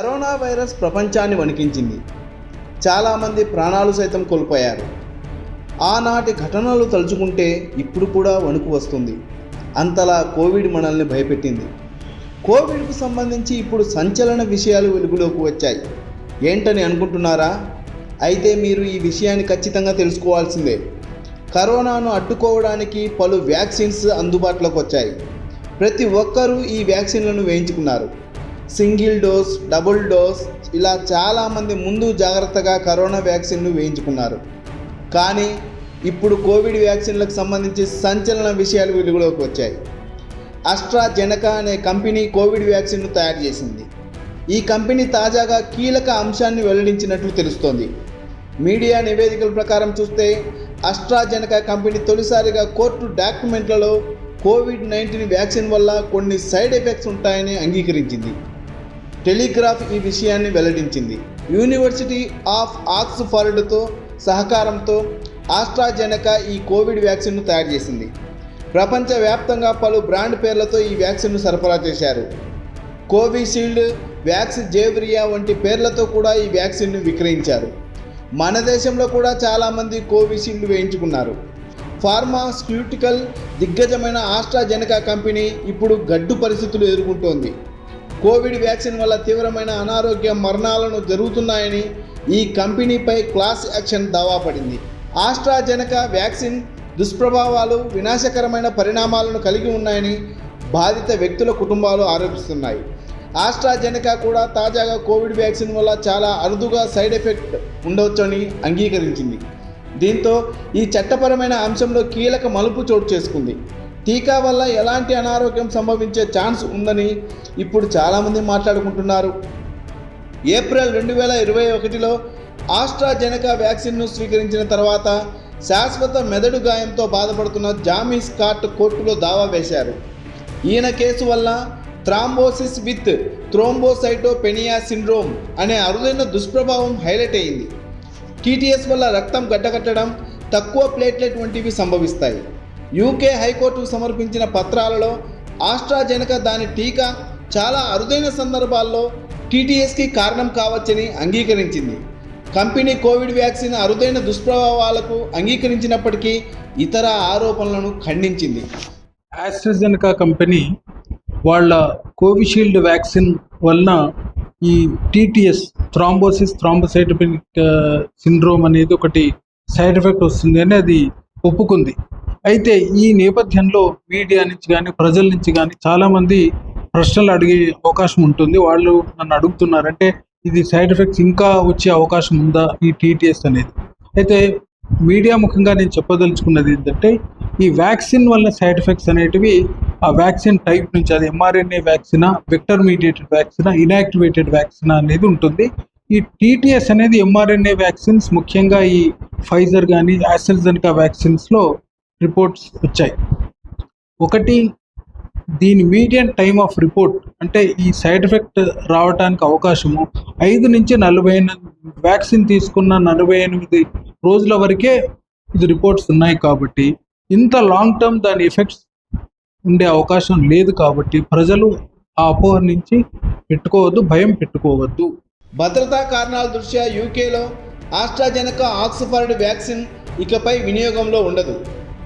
Corona virus ప్రపంచాన్ని వణికించింది. చాలామంది ప్రాణాలు సైతం కోల్పోయారు. ఆనాటి ఘటనలు తలుచుకుంటే ఇప్పుడు కూడా వణుకు వస్తుంది. అంతలా కోవిడ్ మనల్ని భయపెట్టింది. కోవిడ్కు సంబంధించి ఇప్పుడు సంచలన విషయాలు వెలుగులోకి వచ్చాయి. ఏంటని అనుకుంటున్నారా? అయితే మీరు ఈ విషయాన్ని ఖచ్చితంగా తెలుసుకోవాల్సిందే. కరోనాను అడ్డుకోవడానికి పలు వ్యాక్సిన్స్ అందుబాటులోకి వచ్చాయి. ప్రతి ఒక్కరూ ఈ వ్యాక్సిన్లను వేయించుకున్నారు. సింగిల్ డోస్, డబుల్ డోస్ ఇలా చాలామంది ముందు జాగ్రత్తగా కరోనా వ్యాక్సిన్ను వేయించుకున్నారు. కానీ ఇప్పుడు కోవిడ్ వ్యాక్సిన్లకు సంబంధించి సంచలన విషయాలు వెలుగులోకి వచ్చాయి. ఆస్ట్రాజెనెకా అనే కంపెనీ కోవిడ్ వ్యాక్సిన్ను తయారు చేసింది. ఈ కంపెనీ తాజాగా కీలక అంశాన్ని వెల్లడించినట్లు తెలుస్తోంది. మీడియా నివేదికల ప్రకారం చూస్తే ఆస్ట్రాజెనెకా కంపెనీ తొలిసారిగా కోర్టు డాక్యుమెంట్లలో కోవిడ్-19 వ్యాక్సిన్ వల్ల కొన్ని సైడ్ ఎఫెక్ట్స్ ఉంటాయని అంగీకరించింది. టెలిగ్రాఫ్ ఈ విషయాన్ని వెల్లడించింది. యూనివర్సిటీ ఆఫ్ ఆక్స్ఫర్డ్తో సహకారంతో ఆస్ట్రాజెనెకా ఈ కోవిడ్ వ్యాక్సిన్ను తయారు చేసింది. ప్రపంచవ్యాప్తంగా పలు బ్రాండ్ పేర్లతో ఈ వ్యాక్సిన్ను సరఫరా చేశారు. కోవిషీల్డ్, వ్యాక్స్ జేవిరియా వంటి పేర్లతో కూడా ఈ వ్యాక్సిన్ను విక్రయించారు. మన దేశంలో కూడా చాలామంది కోవిషీల్డ్ వేయించుకున్నారు. ఫార్మాస్యూటికల్ దిగ్గజమైన ఆస్ట్రాజెనెకా కంపెనీ ఇప్పుడు గడ్డు పరిస్థితులు ఎదుర్కొంటోంది. కోవిడ్ వ్యాక్సిన్ వల్ల తీవ్రమైన అనారోగ్య మరణాలను జరుగుతున్నాయని ఈ కంపెనీపై క్లాస్ యాక్షన్ దావా పడింది. ఆస్ట్రాజెనెకా వ్యాక్సిన్ దుష్ప్రభావాలు, వినాశకరమైన పరిణామాలను కలిగి ఉన్నాయని బాధిత వ్యక్తుల కుటుంబాలు ఆరోపిస్తున్నాయి. ఆస్ట్రాజెనెకా కూడా తాజాగా కోవిడ్ వ్యాక్సిన్ వల్ల చాలా అరుదుగా సైడ్ ఎఫెక్ట్ ఉండవచ్చని అంగీకరించింది. దీంతో ఈ చట్టపరమైన అంశంలో కీలక మలుపు చోటు చేసుకుంది. టీకా వల్ల ఎలాంటి అనారోగ్యం సంభవించే ఛాన్స్ ఉందని ఇప్పుడు చాలామంది మాట్లాడుకుంటున్నారు. ఏప్రిల్ 2021లో ఆస్ట్రాజెనెకా వ్యాక్సిన్ను స్వీకరించిన తర్వాత శాశ్వత మెదడు గాయంతో బాధపడుతున్న జామీ స్కాట్ కోర్టులో దావా వేశారు. ఈయన కేసు వల్ల థ్రాంబోసిస్ విత్ థ్రోంబోసైటోపెనియా సిండ్రోమ్ అనే అరుదైన దుష్ప్రభావం హైలైట్ అయింది. టీటీఎస్ వల్ల రక్తం గడ్డకట్టడం, తక్కువ ప్లేట్లెట్ వంటివి సంభవిస్తాయి. యూకే హైకోర్టుకు సమర్పించిన పత్రాలలో ఆస్ట్రాజెనెకా దాని టీకా చాలా అరుదైన సందర్భాల్లో టీటీఎస్కి కారణం కావచ్చని అంగీకరించింది. కంపెనీ కోవిడ్ వ్యాక్సిన్ అరుదైన దుష్ప్రభావాలకు అంగీకరించినప్పటికీ ఇతర ఆరోపణలను ఖండించింది. ఆస్ట్రాజెనెకా కంపెనీ వాళ్ళ కోవిషీల్డ్ వ్యాక్సిన్ వలన ఈ టీటీఎస్, థ్రాంబోసైటోపెనిక్ సిండ్రోమ్ అనేది ఒకటి సైడ్ ఎఫెక్ట్ వస్తుంది అని అది ఒప్పుకుంది. అయితే ఈ నేపథ్యంలో మీడియా నుంచి కానీ ప్రజల నుంచి కానీ చాలామంది ప్రశ్నలు అడిగే అవకాశం ఉంటుంది. వాళ్ళు నన్ను అడుగుతున్నారు, అంటే ఇది సైడ్ ఎఫెక్ట్స్ ఇంకా వచ్చే అవకాశం ఉందా ఈ టీటీఎస్ అనేది. అయితే మీడియా ముఖంగా నేను చెప్పదలుచుకున్నది ఏంటంటే, ఈ వ్యాక్సిన్ వల్ల సైడ్ ఎఫెక్ట్స్ అనేటివి ఆ వ్యాక్సిన్ టైప్ నుంచి, అది ఎంఆర్ఎన్ఏ వ్యాక్సినా, వెక్టర్ మీడియేటెడ్ వ్యాక్సినా, ఇన్యాక్టివేటెడ్ వ్యాక్సినా అనేది ఉంటుంది. ఈ టీటీఎస్ అనేది ఎంఆర్ఎన్ఏ వ్యాక్సిన్స్, ముఖ్యంగా ఈ ఫైజర్ కానీ ఆస్ట్రాజెనెకా వ్యాక్సిన్స్లో రిపోర్ట్స్ వచ్చాయి. ఒకటి, దీని మీడియన్ టైమ్ ఆఫ్ రిపోర్ట్, అంటే ఈ సైడ్ ఎఫెక్ట్ రావడానికి అవకాశము 5 నుంచి 48 వ్యాక్సిన్ తీసుకున్న 48 రోజుల వరకే ఇది రిపోర్ట్స్ ఉన్నాయి. కాబట్టి ఇంత లాంగ్ టర్మ్ దాని ఎఫెక్ట్స్ ఉండే అవకాశం లేదు. కాబట్టి ప్రజలు ఆ అపోహ నుంచి భయం పెట్టుకోవద్దు. భద్రతా కారణాల దృష్ట్యా యూకేలో ఆస్ట్రాజెనెకా ఆక్స్ఫర్డ్ వ్యాక్సిన్ ఇకపై వినియోగంలో ఉండదు.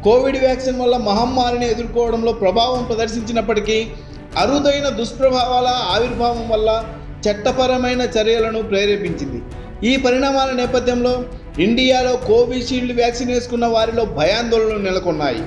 కోవిడ్ వ్యాక్సిన్ వల్ల మహమ్మారిని ఎదుర్కోవడంలో ప్రభావం ప్రదర్శించినప్పటికీ అరుదైన దుష్ప్రభావాల ఆవిర్భావం వల్ల చట్టపరమైన చర్యలను ప్రేరేపించింది. ఈ పరిణామాల నేపథ్యంలో ఇండియాలో కోవిషీల్డ్ వ్యాక్సిన్ వేసుకున్న వారిలో భయాందోళనలు నెలకొన్నాయి.